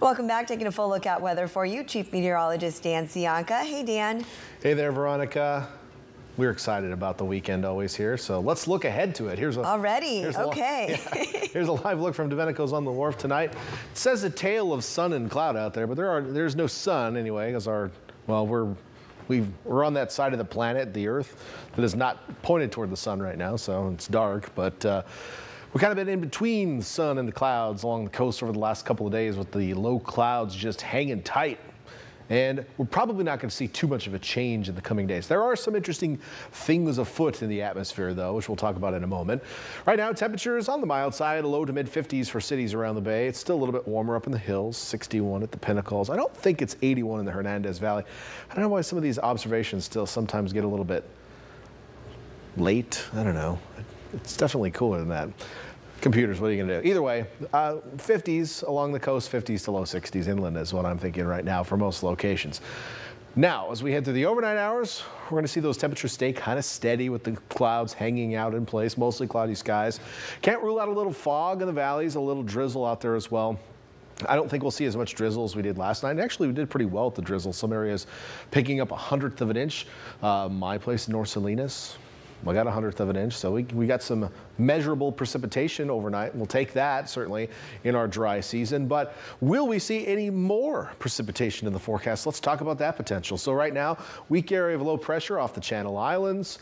Welcome back. Taking a full look at weather for you, Chief Meteorologist Dan Cianca. Hey, Dan. Hey there, Veronica. We're excited about the weekend always here, so let's look ahead to it. Here's a Okay. Here's a live look from Domenico's on the Wharf tonight. It says a tale of sun and cloud out there, but there's no sun anyway, because we're on that side of the planet, the Earth, that is not pointed toward the sun right now, so it's dark. But we've kind of been in between the sun and the clouds along the coast over the last couple of days, with the low clouds just hanging tight. And we're probably not going to see too much of a change in the coming days. There are some interesting things afoot in the atmosphere, though, which we'll talk about in a moment. Right now, temperatures on the mild side, low to mid 50s for cities around the Bay. It's still a little bit warmer up in the hills, 61 at the Pinnacles. I don't think it's 81 in the Hernandez Valley. I don't know why some of these observations still sometimes get a little bit late. I don't know. It's definitely cooler than that. Computers, what are you going to do? Either way, 50s along the coast, 50s to low 60s inland is what I'm thinking right now for most locations. Now, as we head through the overnight hours, we're going to see those temperatures stay kind of steady with the clouds hanging out in place, mostly cloudy skies. Can't rule out a little fog in the valleys, a little drizzle out there as well. I don't think we'll see as much drizzle as we did last night. Actually, we did pretty well with the drizzle. Some areas picking up 1/100 of an inch. My place in North Salinas, we got 1/100 of an inch, so we got some measurable precipitation overnight. We'll take that, certainly, in our dry season. But will we see any more precipitation in the forecast? Let's talk about that potential. So right now, weak area of low pressure off the Channel Islands.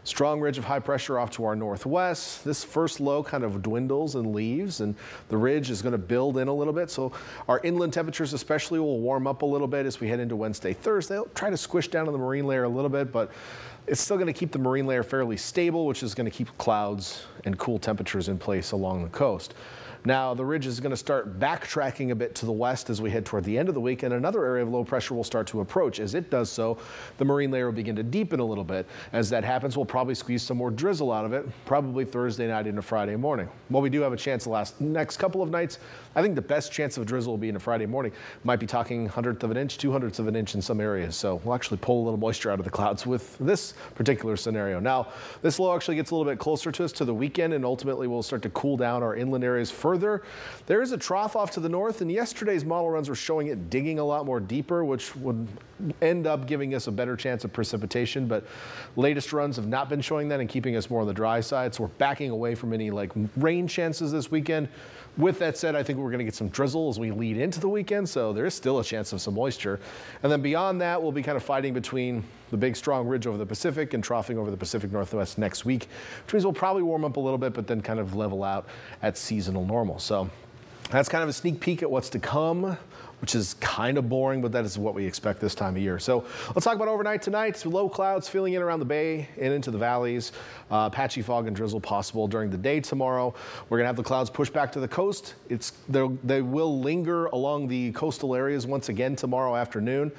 Strong ridge of high pressure off to our northwest. This first low kind of dwindles and leaves, and the ridge is going to build in a little bit. So our inland temperatures especially will warm up a little bit as we head into Wednesday, Thursday. They'll try to squish down on the marine layer a little bit, but it's still going to keep the marine layer fairly stable, which is going to keep clouds and cool temperatures in place along the coast. Now, the ridge is going to start backtracking a bit to the west as we head toward the end of the week, and another area of low pressure will start to approach. As it does so, the marine layer will begin to deepen a little bit. As that happens, we'll probably squeeze some more drizzle out of it, probably Thursday night into Friday morning. While we do have a chance the next couple of nights, I think the best chance of drizzle will be in a Friday morning. Might be talking 1/100 of an inch, 2/100 of an inch in some areas. So we'll actually pull a little moisture out of the clouds with this particular scenario. Now, this low actually gets a little bit closer to us to the weekend, and ultimately we'll start to cool down our inland areas further. There is a trough off to the north, and yesterday's model runs were showing it digging a lot more deeper, which would end up giving us a better chance of precipitation. But latest runs have not been showing that and keeping us more on the dry side. So we're backing away from any rain chances this weekend. With that said, I think we're going to get some drizzle as we lead into the weekend, so there is still a chance of some moisture. And then beyond that, we'll be kind of fighting between the big strong ridge over the Pacific and troughing over the Pacific Northwest next week, which means we'll probably warm up a little bit, but then kind of level out at seasonal normal. So that's kind of a sneak peek at what's to come, which is kind of boring, but that is what we expect this time of year. So let's talk about overnight tonight. Low clouds filling in around the Bay and into the valleys. Patchy fog and drizzle possible during the day tomorrow. We're going to have the clouds push back to the coast. They will linger along the coastal areas once again tomorrow afternoon.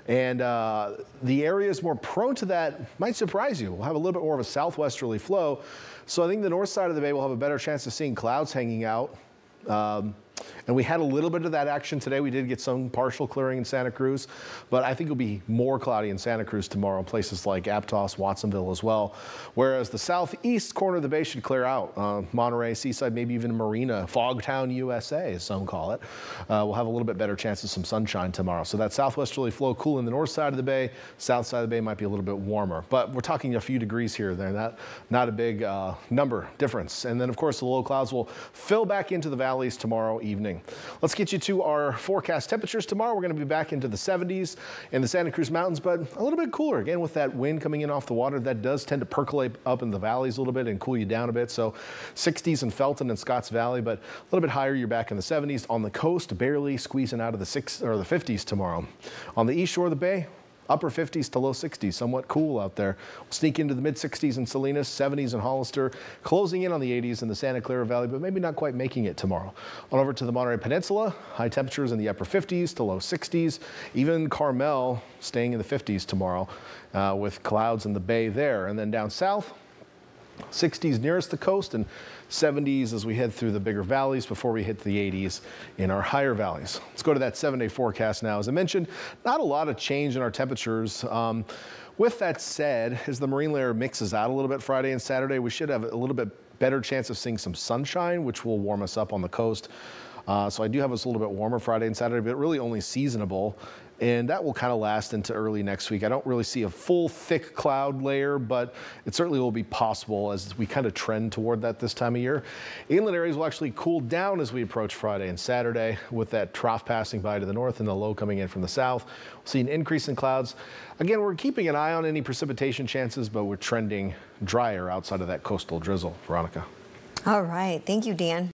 And the areas more prone to that might surprise you. We'll have a little bit more of a southwesterly flow. So I think the north side of the Bay will have a better chance of seeing clouds hanging out. And we had a little bit of that action today. We did get some partial clearing in Santa Cruz, but I think it'll be more cloudy in Santa Cruz tomorrow in places like Aptos, Watsonville as well. Whereas the southeast corner of the Bay should clear out. Monterey, Seaside, maybe even Marina, Fogtown, USA, as some call it. We'll have a little bit better chance of some sunshine tomorrow. So that southwesterly flow cool in the north side of the Bay. South side of the Bay might be a little bit warmer, but we're talking a few degrees here or there. Not a big number difference. And then, of course, the low clouds will fill back into the valleys tomorrow evening. Let's get you to our forecast temperatures tomorrow. We're going to be back into the 70s in the Santa Cruz Mountains, but a little bit cooler. Again, with that wind coming in off the water, that does tend to percolate up in the valleys a little bit and cool you down a bit. So 60s in Felton and Scotts Valley, but a little bit higher, you're back in the 70s. On the coast, barely squeezing out of the 50s tomorrow. On the east shore of the Bay, upper 50s to low 60s, somewhat cool out there. We'll sneak into the mid 60s in Salinas, 70s in Hollister, closing in on the 80s in the Santa Clara Valley, but maybe not quite making it tomorrow. On over to the Monterey Peninsula, high temperatures in the upper 50s to low 60s. Even Carmel staying in the 50s tomorrow with clouds in the Bay there. And then down south, 60s nearest the coast and 70s as we head through the bigger valleys before we hit the 80s in our higher valleys. Let's go to that 7-day forecast now. As I mentioned, not a lot of change in our temperatures. With that said, as the marine layer mixes out a little bit Friday and Saturday, we should have a little bit better chance of seeing some sunshine, which will warm us up on the coast. So I do have us a little bit warmer Friday and Saturday, but really only seasonable. And that will kind of last into early next week. I don't really see a full thick cloud layer, but it certainly will be possible as we kind of trend toward that this time of year. Inland areas will actually cool down as we approach Friday and Saturday with that trough passing by to the north and the low coming in from the south. We'll see an increase in clouds. Again, we're keeping an eye on any precipitation chances, but we're trending drier outside of that coastal drizzle. Veronica. All right. Thank you, Dan.